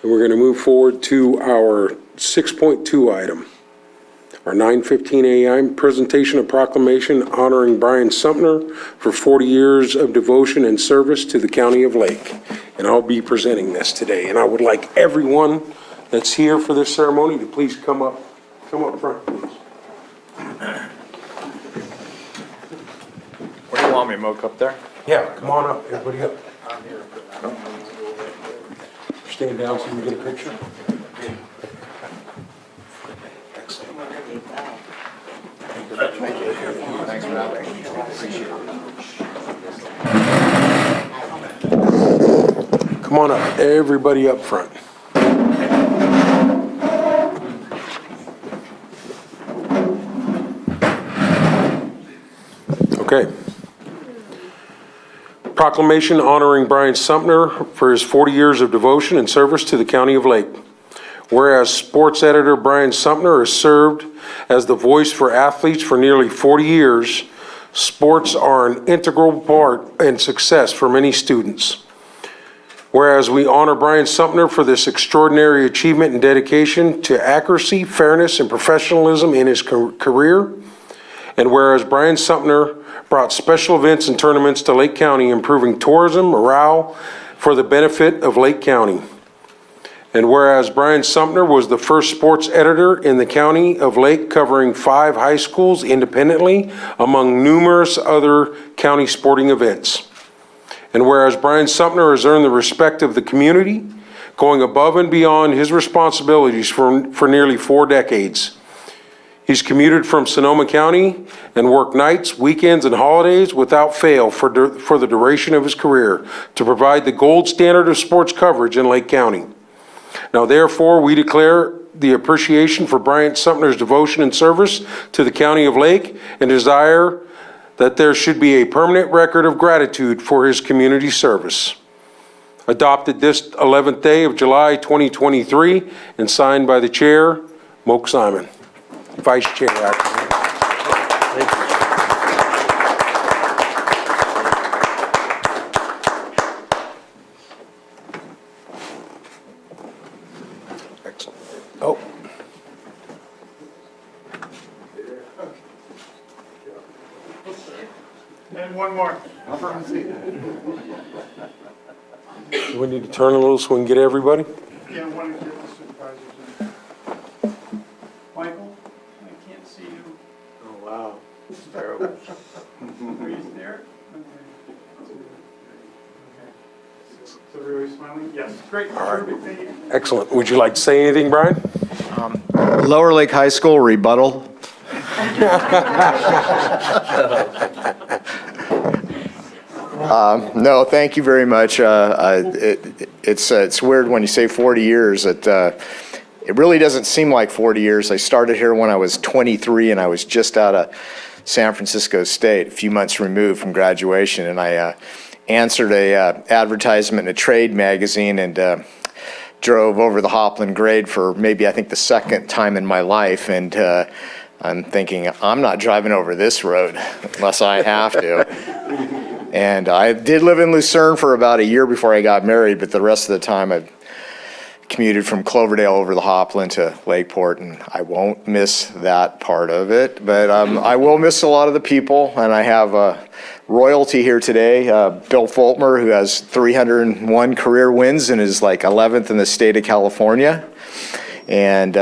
And we're going to move forward to our 6.2 item. Our 9:15 a.m. presentation of proclamation honoring Brian Sumpter for 40 years of devotion and service to the County of Lake. And I'll be presenting this today. And I would like everyone that's here for this ceremony to please come up front, please. Where do you want me, Moke, up there? Yeah, come on up, everybody up. Stand down so you can get a picture. Thanks for having me. Appreciate it. Come on up, everybody up front. Okay. Proclamation honoring Brian Sumpter for his 40 years of devotion and service to the County of Lake. Whereas sports editor Brian Sumpter has served as the voice for athletes for nearly 40 years, sports are an integral part and success for many students. Whereas we honor Brian Sumpter for this extraordinary achievement and dedication to accuracy, fairness, and professionalism in his career. And whereas Brian Sumpter brought special events and tournaments to Lake County, improving tourism, morale for the benefit of Lake County. And whereas Brian Sumpter was the first sports editor in the County of Lake, covering 5 high schools independently among numerous other county sporting events. And whereas Brian Sumpter has earned the respect of the community, going above and beyond his responsibilities for nearly 4 decades. He's commuted from Sonoma County and worked nights, weekends, and holidays without fail for the duration of his career to provide the gold standard of sports coverage in Lake County. Now, therefore, we declare the appreciation for Brian Sumpter's devotion and service to the County of Lake and desire that there should be a permanent record of gratitude for his community service. Adopted this 11th day of July 2023 and signed by the Chair, Moke Simon. Vice Chair, actually. Thank you. Excellent. Oh. And one more. Do we need to turn a little so we can get everybody? Yeah, one to get the supervisors in. Michael, I can't see you. Oh, wow. It's terrible. Are you there? Okay. So everybody smiling? Yes. Great. All right. Perfect. Thank you. Excellent. Would you like to say anything, Brian? Lower Lake High School rebuttal. No, thank you very much. It's weird when you say 40 years. It really doesn't seem like 40 years. I started here when I was 23, and I was just out of San Francisco State, a few months removed from graduation, and I answered a advertisement in a trade magazine and drove over the Hopland grade for maybe, I think, the second time in my life, and I'm thinking, I'm not driving over this road unless I have to. And I did live in Lucerne for about a year before I got married, but the rest of the time I've commuted from Cloverdale over the Hopland to Lakeport, and I won't miss that part of it. But I will miss a lot of the people, and I have royalty here today. Bill Fultmer, who has 301 career wins and is like 11th in the state of California. And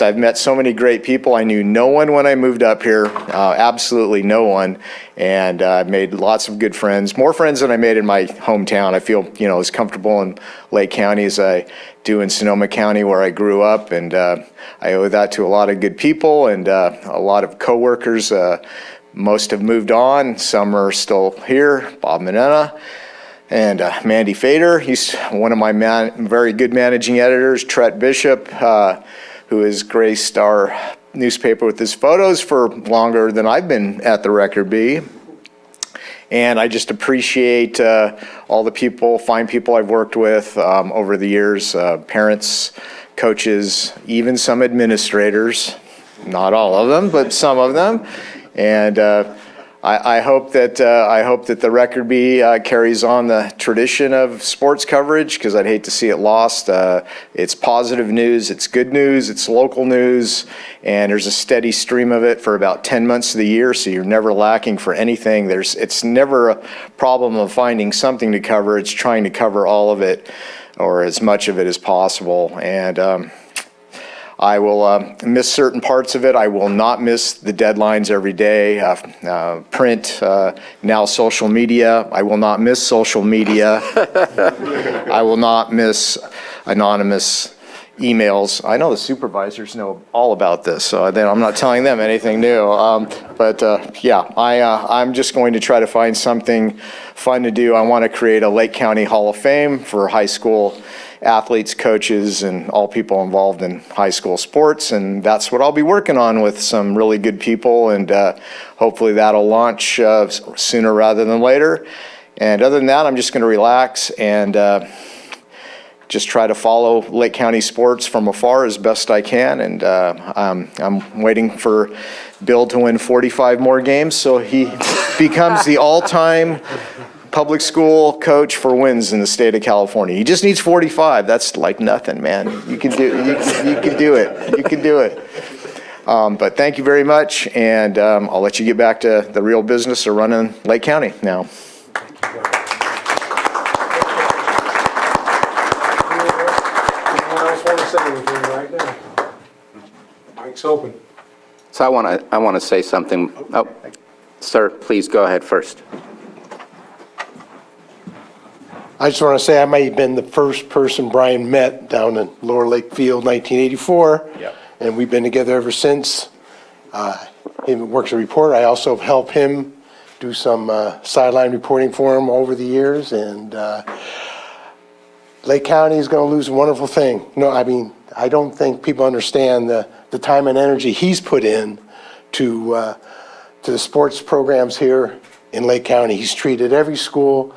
I've met so many great people. I knew no one when I moved up here, absolutely no one. And I've made lots of good friends, more friends than I made in my hometown. I feel, as comfortable in Lake County as I do in Sonoma County, where I grew up. And I owe that to a lot of good people and a lot of coworkers. Most have moved on. Some are still here. Bob Manena. And Mandy Fader, he's one of my very good managing editors. Tret Bishop, who has graced our newspaper with his photos for longer than I've been at the Record Bee. And I just appreciate all the people, fine people I've worked with over the years, parents, coaches, even some administrators, not all of them, but some of them. And I hope that the record carries on the tradition of sports coverage, because I'd hate to see it lost. It's positive news, it's good news, it's local news, and there's a steady stream of it for about 10 months of the year, so you're never lacking for anything. It's never a problem of finding something to cover. It's trying to cover all of it, or as much of it as possible. And I will miss certain parts of it. I will not miss the deadlines every day, print, now social media. I will not miss social media. I will not miss anonymous emails. I know the supervisors know all about this, so I'm not telling them anything new. Yeah, I'm just going to try to find something fun to do. I want to create a Lake County Hall of Fame for high school athletes, coaches, and all people involved in high school sports, and that's what I'll be working on with some really good people, and hopefully that'll launch sooner rather than later. And other than that, I'm just going to relax and just try to follow Lake County sports from afar as best I can, and I'm waiting for Bill to win 45 more games so he becomes the all-time public school coach for wins in the state of California. He just needs 45. That's like nothing, man. You can do it. You can do it. But thank you very much, and I'll let you get back to the real business of running Lake County now. Anyone else want to say anything right now? Mic's open. So I want to say something. Oh, sir, please go ahead first. I just want to say I may have been the first person Brian met down in Lower Lake Field, 1984. Yep. And we've been together ever since. He works a reporter. I also help him do some sideline reporting for him over the years. And Lake County is going to lose a wonderful thing. No, I mean, I don't think people understand the time and energy he's put in to the sports programs here in Lake County. He's treated every school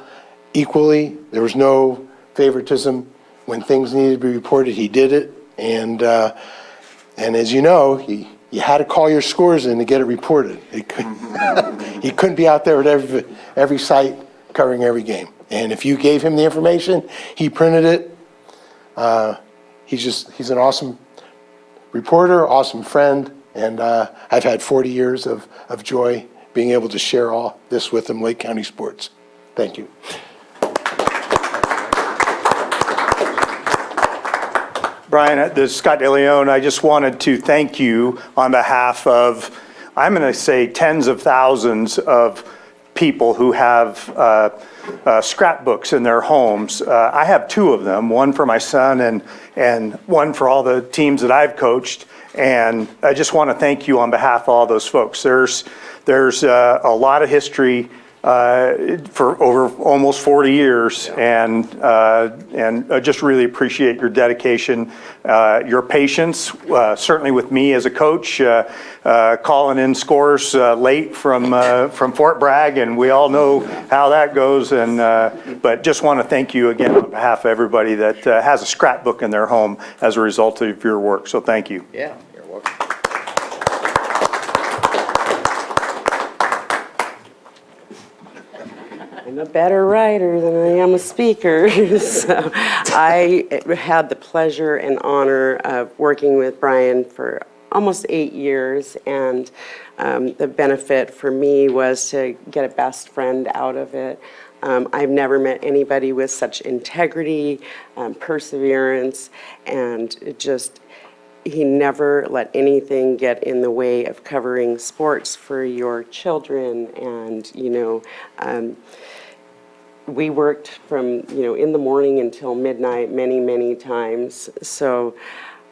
equally. There was no favoritism. When things needed to be reported, he did it. And as you know, you had to call your scores in to get it reported. He couldn't be out there at every site covering every game. And if you gave him the information, he printed it. He's an awesome reporter, awesome friend, and I've had 40 years of joy being able to share all this with him, Lake County sports. Thank you. Brian, this is Scott DeLeon. I just wanted to thank you on behalf of, I'm going to say, tens of thousands of people who have scrapbooks in their homes. I have two of them, one for my son and one for all the teams that I've coached. And I just want to thank you on behalf of all those folks. There's a lot of history for over almost 40 years, and I just really appreciate your dedication, your patience, certainly with me as a coach, calling in scores late from Fort Bragg, and we all know how that goes. And but just want to thank you again on behalf of everybody that has a scrapbook in their home as a result of your work. So thank you. Yeah, you're welcome. I'm a better writer than I am a speaker. So I had the pleasure and honor of working with Brian for almost 8 years, and the benefit for me was to get a best friend out of it. I've never met anybody with such integrity, perseverance, and he never let anything get in the way of covering sports for your children. And, we worked from, in the morning until midnight many, many times. So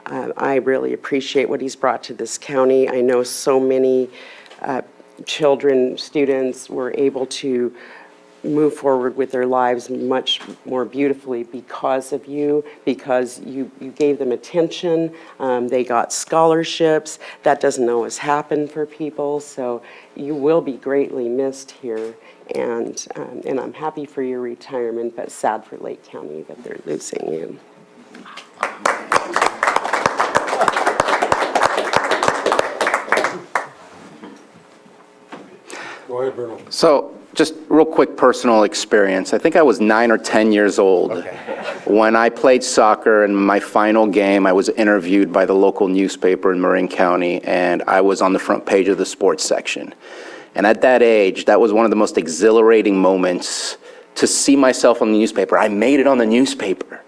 I really appreciate what he's brought to this county. I know so many children, students were able to move forward with their lives much more beautifully because of you, because you gave them attention. They got scholarships. That doesn't always happen for people, so you will be greatly missed here. And I'm happy for your retirement, but sad for Lake County that they're losing you. Go ahead. Bruno. So, just real quick personal experience. I think I was 9 or 10 years old. When I played soccer in my final game, I was interviewed by the local newspaper in Marin County, and I was on the front page of the sports section. And at that age, that was one of the most exhilarating moments to see myself on the newspaper. I made it on the newspaper.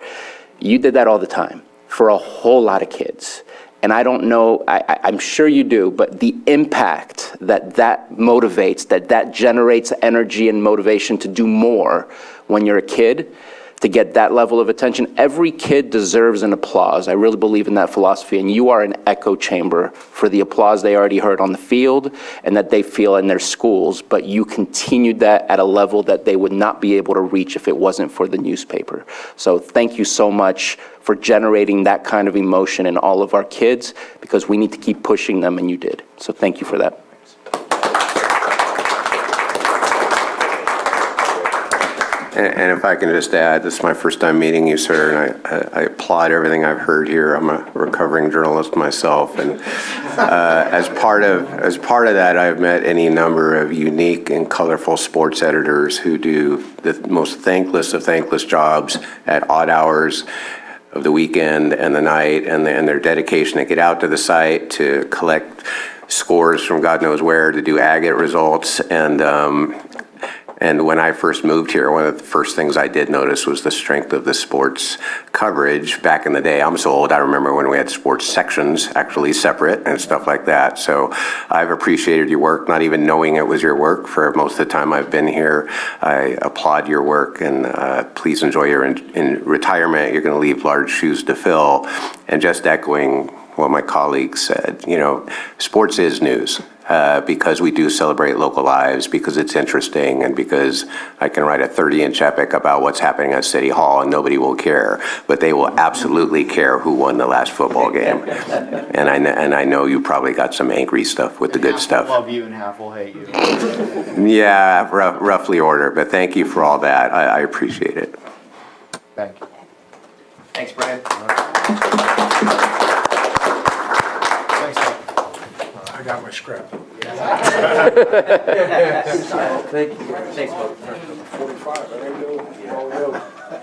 You did that all the time for a whole lot of kids. And I don't know, I'm sure you do, but the impact that motivates, that generates energy and motivation to do more when you're a kid, to get that level of attention. Every kid deserves an applause. I really believe in that philosophy, and you are an echo chamber for the applause they already heard on the field and that they feel in their schools, but you continued that at a level that they would not be able to reach if it wasn't for the newspaper. So thank you so much for generating that kind of emotion in all of our kids, because we need to keep pushing them, and you did. So thank you for that. And if I can just add, this is my first time meeting you, sir, and I applaud everything I've heard here. I'm a recovering journalist myself, and as part of that, I've met any number of unique and colorful sports editors who do the most thankless of thankless jobs at odd hours of the weekend and the night, and their dedication to get out to the site, to collect scores from God knows where, to do agate results. And when I first moved here, one of the first things I did notice was the strength of the sports coverage back in the day. I'm so old, I remember when we had sports sections actually separate and stuff like that. So I've appreciated your work, not even knowing it was your work for most of the time I've been here. I applaud your work, and please enjoy your in retirement. You're going to leave large shoes to fill. And just echoing what my colleagues said, sports is news. Because we do celebrate local lives, because it's interesting, and because I can write a 30-inch epic about what's happening at City Hall and nobody will care, but they will absolutely care who won the last football game. And I know you probably got some angry stuff with the good stuff. Half will love you and half will hate you. Yeah, roughly order, but thank you for all that. I appreciate it. Thank you. Thanks, Brian. I got my scrap. Thank you. Thanks, 45, I didn't know.